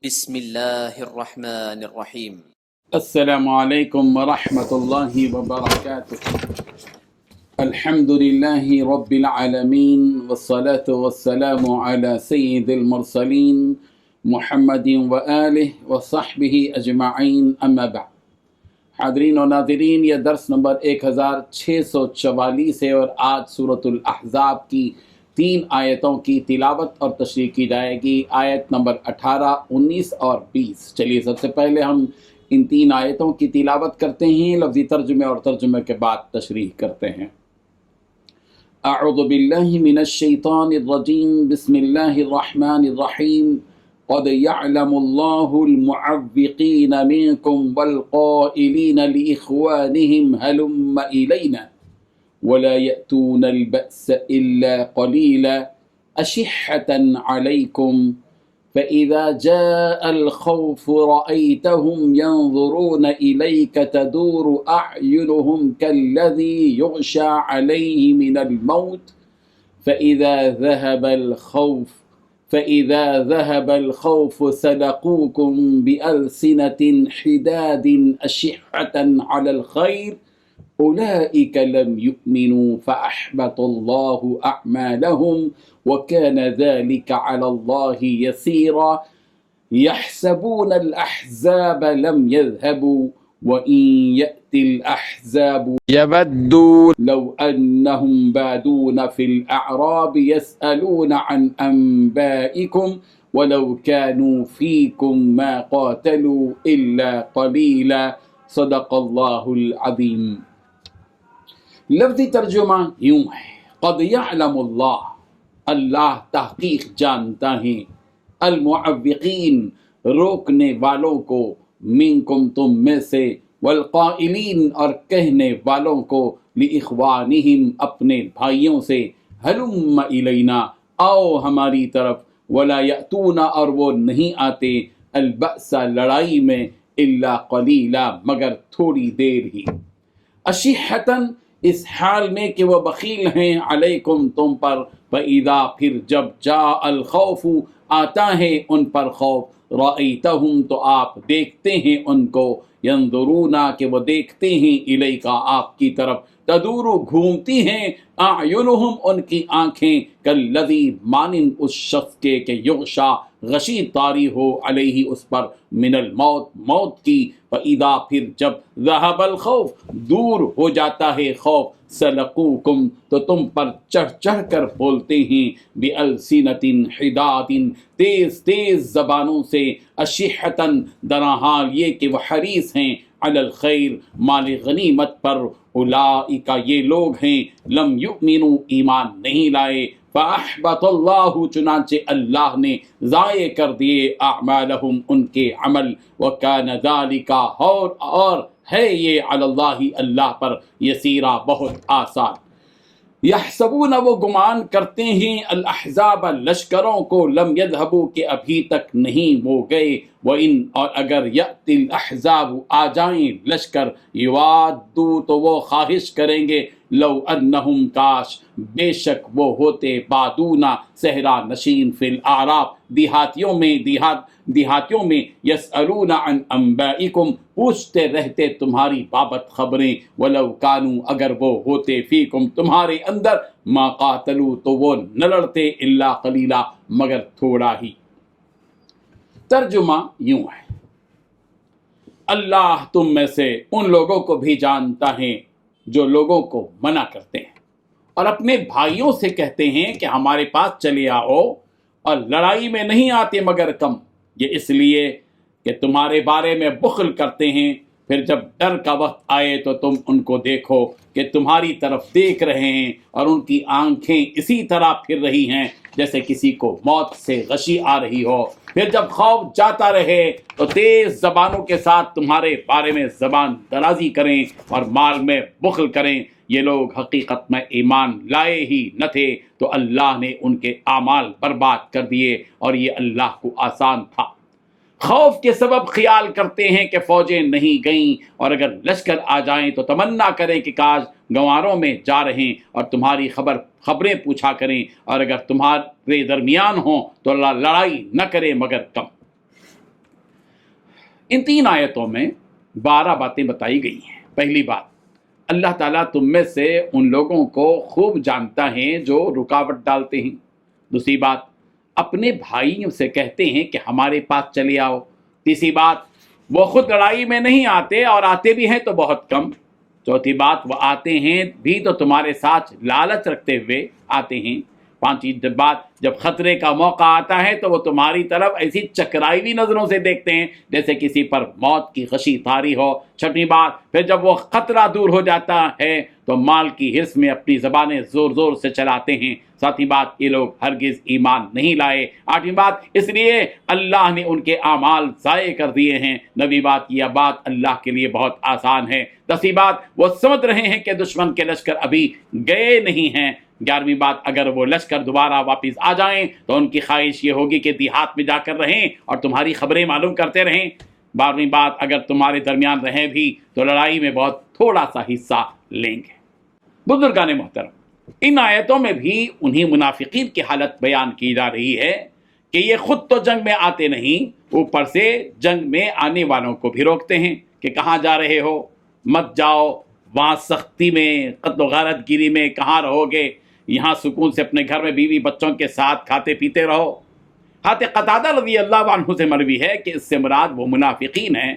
بسم اللہ الرحمن الرحیم۔ السلام علیکم ورحمۃ اللہ وبرکاتہ۔ الحمد للہ رب العالمین والصلاة والسلام علی سید المرسلین محمد وآلہ وصحبہ اجمعین، اما بعد۔ حاضرین و ناظرین، یہ درس نمبر 1644 ہے اور آج سورۃ الاحزاب کی 3 آیتوں کی تلاوت اور تشریح کی جائے گی، آیت نمبر 18، 19 اور 20۔ چلیے سب سے پہلے ہم ان 3 آیتوں کی تلاوت کرتے ہیں، لفظی ترجمے اور ترجمے کے بعد تشریح کرتے ہیں۔ اعوذ باللہ من الشیطان الرجیم، بسم اللہ الرحمن الرحیم۔ قد يعلم الله المعوقين منكم والقائلين لإخوانهم هلم إلينا ولا يأتون البأس إلا قليلا أشحة عليكم فإذا جاء الخوف رأيتهم ينظرون إليك تدور أعينهم كالذي يغشى عليه من الموت فإذا ذهب الخوف سلقوكم بألسنة حداد أشحة على الخير أولئك لم يؤمنوا فأحبط الله أعمالهم وكان ذلك على الله يسيرا يحسبون الأحزاب لم يذهبوا وإن يأتي الأحزاب يودوا لو أنهم بادون في الأعراب يسألون عن أنبائكم ولو كانوا فيكم ما قاتلوا إلا قليلا صدق الله العظيم۔ لفظی ترجمہ یوں ہے، قد یعلم اللہ تحقیق جانتا ہے، المعوقین روکنے والوں کو، منکم تم میں سے، والقائلین اور کہنے والوں کو، لإخوانہم اپنے بھائیوں سے، ہلم الینا آؤ ہماری طرف، ولا یأتون اور وہ نہیں آتے، البأس لڑائی میں، الا قلیلا مگر تھوڑی دیر ہی، اشحتن اس حال میں کہ وہ بخیل ہیں، علیکم تم پر، فَإِذَا پھر جب جاء الخوف آتا ہے ان پر خوف، رأیتہم تو آپ دیکھتے ہیں ان کو، ینظرون کہ وہ دیکھتے ہیں، الیکا آپ کی طرف، تدور گھومتی ہیں، اعینہم ان کی آنکھیں، کالذی مانند اس شخص کے کہ یغشا غشی طاری ہو، علیہ اس پر، من الموت موت کی، فَإِذَا پھر جب ذہب الخوف دور ہو جاتا ہے خوف، سلقوکم تو تم پر چڑھ چڑھ کر بولتے ہیں، بِأَلْسِنَةٍ حِدَادٍ تیز تیز زبانوں سے، اشحتن درحال یہ کہ وہ حریص ہیں، علی الخیر مال غنیمت پر، اولئک یہ لوگ ہیں، لم یؤمنوا ایمان نہیں لائے، فأحبط اللہ چنانچہ اللہ نے ضائع کر دیے، اعمالہم ان کے عمل، وکان ذالک اور ہے یہ علی اللہ اللہ پر، یسیرا بہت آسان۔ یحسبون وہ گمان کرتے ہیں، الاحزاب لشکروں کو، لم یذہبوا کہ ابھی تک نہیں وہ گئے، وَإِنْ اور اگر یأتی الاحزاب آ جائیں لشکر، یوادوا تو وہ خواہش کریں گے، لو انہم کاش بے شک وہ ہوتے، بادونا صحرا نشین، فی الاعراب دیہاتیوں میں، یسألون عن انبائکم پوچھتے رہتے تمہاری بابت خبریں، ولو کانوا اگر وہ ہوتے، فیکم تمہارے اندر، ما قاتلوا تو وہ نہ لڑتے، الا قلیلا مگر تھوڑا ہی۔ ترجمہ یوں ہے، اللہ تم میں سے ان لوگوں کو بھی جانتا ہے جو لوگوں کو منع کرتے ہیں اور اپنے بھائیوں سے کہتے ہیں کہ ہمارے پاس چلے آؤ، اور لڑائی میں نہیں آتے مگر کم، یہ اس لیے کہ تمہارے بارے میں بخل کرتے ہیں، پھر جب ڈر کا وقت آئے تو تم ان کو دیکھو کہ تمہاری طرف دیکھ رہے ہیں اور ان کی آنکھیں اسی طرح پھر رہی ہیں جیسے کسی کو موت سے غشی آ رہی ہو، پھر جب خوف جاتا رہے تو تیز زبانوں کے ساتھ تمہارے بارے میں زبان درازی کریں اور مال میں بخل کریں، یہ لوگ حقیقت میں ایمان لائے ہی نہ تھے، تو اللہ نے ان کے اعمال برباد کر دیے اور یہ اللہ کو آسان تھا۔ خوف کے سبب خیال کرتے ہیں کہ فوجیں نہیں گئیں، اور اگر لشکر آ جائیں تو تمنا کریں کہ کاش گواروں میں جا رہیں اور تمہاری خبریں پوچھا کریں، اور اگر تمہارے درمیان ہوں تو اللہ لڑائی نہ کرے مگر کم۔ ان 3 آیتوں میں 12 باتیں بتائی گئی ہیں۔ پہلی بات، اللہ تعالیٰ تم میں سے ان لوگوں کو خوب جانتا ہے جو رکاوٹ ڈالتے ہیں۔ دوسری بات، اپنے بھائیوں سے کہتے ہیں کہ ہمارے پاس چلے آؤ۔ تیسری بات، وہ خود لڑائی میں نہیں آتے اور آتے بھی ہیں تو بہت کم۔ چوتھی بات، وہ آتے ہیں بھی تو تمہارے ساتھ لالچ رکھتے ہوئے آتے ہیں۔ پانچویں بات، جب خطرے کا موقع آتا ہے تو وہ تمہاری طرف ایسی چکرائی ہوئی نظروں سے دیکھتے ہیں جیسے کسی پر موت کی غشی طاری ہو۔ چھٹی بات، پھر جب وہ خطرہ دور ہو جاتا ہے تو مال کی حرص میں اپنی زبانیں زور زور سے چلاتے ہیں۔ ساتھی بات، یہ لوگ ہرگز ایمان نہیں لائے۔ آٹھویں بات، اس لیے اللہ نے ان کے اعمال ضائع کر دیے ہیں۔ نویں بات، یہ بات اللہ کے لیے بہت آسان ہے۔ 10ویں بات، وہ سمجھ رہے ہیں کہ دشمن کے لشکر ابھی گئے نہیں ہیں۔ 11ویں بات، اگر وہ لشکر دوبارہ واپس آ جائیں تو ان کی خواہش یہ ہوگی کہ دیہات میں جا کر رہیں اور تمہاری خبریں معلوم کرتے رہیں۔ 12ویں بات، اگر تمہارے درمیان رہیں بھی تو لڑائی میں بہت تھوڑا سا حصہ لیں گے۔ بزرگان محترم، ان آیتوں میں بھی انہی منافقین کی حالت بیان کی جا رہی ہے کہ یہ خود تو جنگ میں آتے نہیں، اوپر سے جنگ میں آنے والوں کو بھی روکتے ہیں کہ کہاں جا رہے ہو، مت جاؤ، وہاں سختی میں قتل و غارت گیری میں کہاں رہو گے، یہاں سکون سے اپنے گھر میں بیوی بچوں کے ساتھ کھاتے پیتے رہو۔ حضرت قتادہ رضی اللہ عنہ سے مروی ہے کہ اس سے مراد وہ منافقین ہیں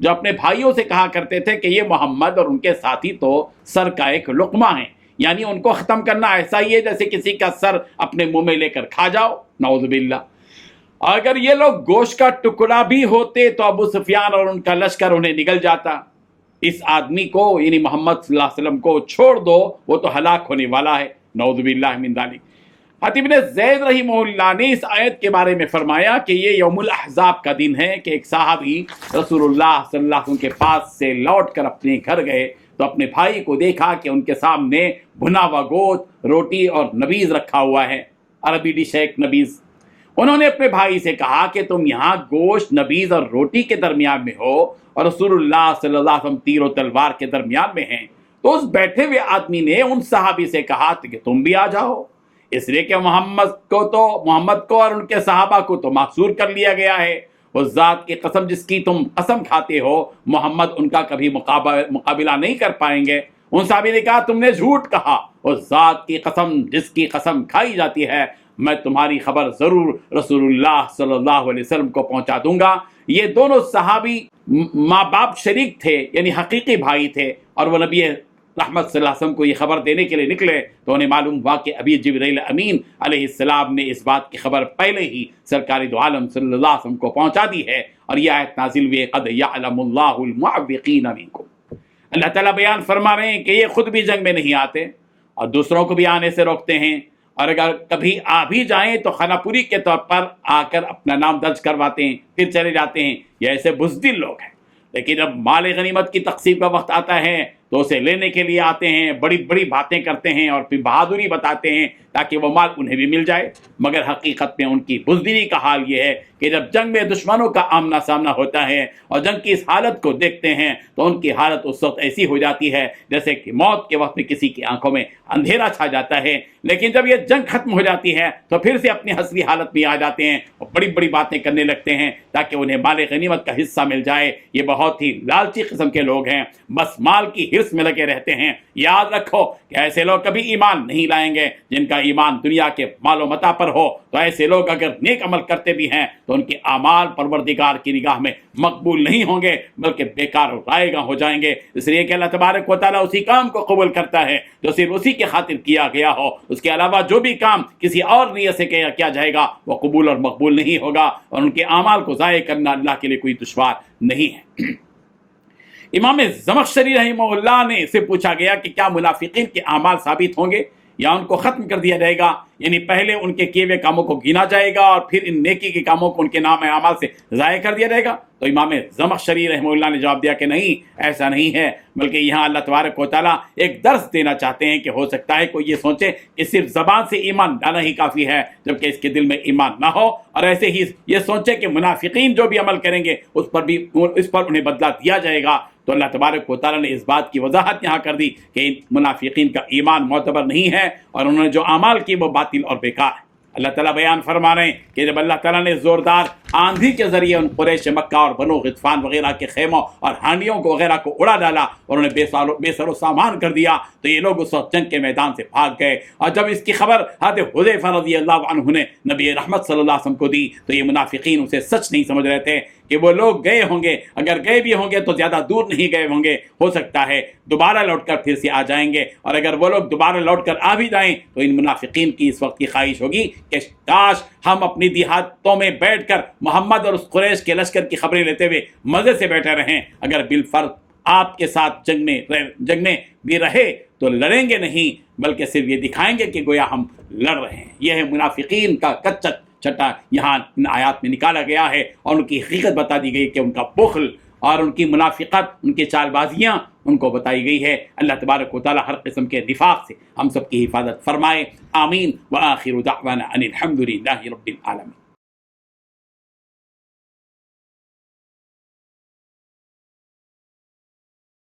جو اپنے بھائیوں سے کہا کرتے تھے کہ یہ محمد اور ان کے ساتھی تو سر کا ایک لقمہ ہیں، یعنی ان کو ختم کرنا ایسا ہی ہے جیسے کسی کا سر اپنے منہ میں لے کر کھا جاؤ، نعوذ باللہ۔ اگر یہ لوگ گوشت کا ٹکڑا بھی ہوتے تو ابو سفیان اور ان کا لشکر انہیں نگل جاتا۔ اس آدمی کو یعنی محمد صلی اللہ علیہ وسلم کو چھوڑ دو، وہ تو ہلاک ہونے والا ہے، نعوذ باللہ من ذالک۔ حاتم بن زید رحمہ اللہ نے اس آیت کے بارے میں فرمایا کہ یہ یوم الاحزاب کا دن ہے کہ ایک صحابی رسول اللہ صلی اللہ علیہ وسلم کے پاس سے لوٹ کر اپنے گھر گئے تو اپنے بھائی کو دیکھا کہ ان کے سامنے بھنا ہوا گوشت، روٹی اور نبیذ رکھا ہوا ہے، عربی ڈش ہے ایک نبیذ۔ انہوں نے اپنے بھائی سے کہا کہ تم یہاں گوشت، نبیذ اور روٹی کے درمیان میں ہو اور رسول اللہ صلی اللہ علیہ وسلم تیر و تلوار کے درمیان میں ہیں۔ تو اس بیٹھے ہوئے آدمی نے ان صحابی سے کہا کہ تم بھی آ جاؤ، اس لیے کہ محمد کو اور ان کے صحابہ کو تو محصور کر لیا گیا ہے۔ اس ذات کی قسم جس کی تم قسم کھاتے ہو، محمد ان کا کبھی مقابلہ نہیں کر پائیں گے۔ ان صحابی نے کہا تم نے جھوٹ کہا، اس ذات کی قسم جس کی قسم کھائی جاتی ہے، میں تمہاری خبر ضرور رسول اللہ صلی اللہ علیہ وسلم کو پہنچا دوں گا۔ یہ دونوں صحابی ماں باپ شریک تھے، یعنی حقیقی بھائی تھے، اور وہ نبی رحمت صلی اللہ علیہ وسلم کو یہ خبر دینے کے لیے نکلے تو انہیں معلوم ہوا کہ ابھی جبرائیل امین علیہ السلام نے اس بات کی خبر پہلے ہی سرکار دو عالم صلی اللہ علیہ وسلم کو پہنچا دی ہے، اور یہ آیت نازل ہوئی قد یعلم اللہ المعوقین منکم۔ اللہ تعالیٰ بیان فرما رہے ہیں کہ یہ خود بھی جنگ میں نہیں آتے اور دوسروں کو بھی آنے سے روکتے ہیں، اور اگر کبھی آ بھی جائیں تو خانہ پوری کے طور پر آ کر اپنا نام درج کرواتے ہیں پھر چلے جاتے ہیں۔ یہ ایسے بزدل لوگ ہیں، لیکن جب مال غنیمت کی تقسیم کا وقت آتا ہے تو اسے لینے کے لیے آتے ہیں، بڑی بڑی باتیں کرتے ہیں اور پھر بہادری بتاتے ہیں تاکہ وہ مال انہیں بھی مل جائے، مگر حقیقت میں ان کی بزدلی کا حال یہ ہے کہ جب جنگ میں دشمنوں کا آمنا سامنا ہوتا ہے اور جنگ کی اس حالت کو دیکھتے ہیں تو ان کی حالت اس وقت ایسی ہو جاتی ہے جیسے کہ موت کے وقت میں کسی کی آنکھوں میں اندھیرا چھا جاتا ہے۔ لیکن جب یہ جنگ ختم ہو جاتی ہے تو پھر سے اپنی حسبی حالت میں آ جاتے ہیں اور بڑی بڑی باتیں کرنے لگتے ہیں تاکہ انہیں مال غنیمت کا حصہ مل جائے۔ یہ بہت ہی لالچی قسم کے لوگ ہیں، بس مال کی حرص میں لگے رہتے ہیں۔ یاد رکھو کہ ایسے لوگ کبھی ایمان نہیں لائیں گے۔ جن کا ایمان دنیا کے مال و متاع پر ہو تو ایسے لوگ اگر نیک عمل کرتے بھی ہیں تو ان کے اعمال پروردگار کی نگاہ میں مقبول نہیں ہوں گے بلکہ بیکار و رائے گاں ہو جائیں گے، اس لیے کہ اللہ تبارک و تعالیٰ اسی کام کو قبول کرتا ہے جو صرف اسی کے خاطر کیا گیا ہو۔ اس کے علاوہ جو بھی کام کسی اور نیت سے کیا جائے گا وہ قبول اور مقبول نہیں ہوگا، اور ان کے اعمال کو ضائع کرنا اللہ کے لیے کوئی دشوار نہیں ہے۔ امام زمخشری رحمہ اللہ نے سے پوچھا گیا کہ کیا منافقین کے اعمال ثابت ہوں گے یا ان کو ختم کر دیا جائے گا، یعنی پہلے ان کے کیے ہوئے کاموں کو گنا جائے گا اور پھر ان نیکی کے کاموں کو ان کے نام اعمال سے ضائع کر دیا جائے گا؟ تو امام زمخشری رحمہ اللہ نے جواب دیا کہ نہیں، ایسا نہیں ہے، بلکہ یہاں اللہ تبارک و تعالیٰ ایک درس دینا چاہتے ہیں کہ ہو سکتا ہے کوئی یہ سوچے کہ صرف زبان سے ایمان لانا ہی کافی ہے جبکہ اس کے دل میں ایمان نہ ہو، اور ایسے ہی یہ سوچے کہ منافقین جو بھی عمل کریں گے اس پر انہیں بدلہ دیا جائے گا۔ تو اللہ تبارک و تعالیٰ نے اس بات کی وضاحت یہاں کر دی کہ ان منافقین کا ایمان معتبر نہیں ہے اور انہوں نے جو اعمال کی وہ باطل اور بیکار ہے۔ اللہ تعالیٰ بیان فرما رہے ہیں کہ جب اللہ تعالیٰ نے زوردار آندھی کے ذریعے ان قریش مکہ اور بنو غطفان وغیرہ کے خیموں اور ہانڈیوں کو وغیرہ کو اڑا ڈالا اور انہیں بے سر و سامان کر دیا، تو یہ لوگ اس وقت جنگ کے میدان سے بھاگ گئے۔ اور جب اس کی خبر حضرت حذیفہ رضی اللہ عنہ نے نبی رحمت صلی اللہ علیہ وسلم کو دی تو یہ منافقین اسے سچ نہیں سمجھ رہے تھے کہ وہ لوگ گئے ہوں گے، اگر گئے بھی ہوں گے تو زیادہ دور نہیں گئے ہوں گے، ہو سکتا ہے دوبارہ لوٹ کر پھر سے آ جائیں گے، اور اگر وہ لوگ دوبارہ لوٹ کر آ بھی جائیں تو ان منافقین کی اس وقت کی خواہش ہوگی کہ کاش ہم اپنی دیہاتوں میں بیٹھ کر محمد اور اس قریش کے لشکر کی خبریں لیتے ہوئے مزے سے بیٹھے رہیں، اگر بالفرض آپ کے ساتھ جنگ میں بھی رہے تو لڑیں گے نہیں بلکہ صرف یہ دکھائیں گے کہ گویا ہم لڑ رہے ہیں۔ یہ ہے منافقین کا کچا چھٹا یہاں ان آیات میں نکالا گیا ہے، اور ان کی حقیقت بتا دی گئی کہ ان کا بخل اور ان کی منافقت، ان کی چال بازیاں ان کو بتائی گئی ہے۔ اللہ تبارک و تعالی ہر قسم کے نفاق سے ہم سب کی حفاظت فرمائے، آمین۔ وآخر دعوانا ان الحمد للہ رب العالمین۔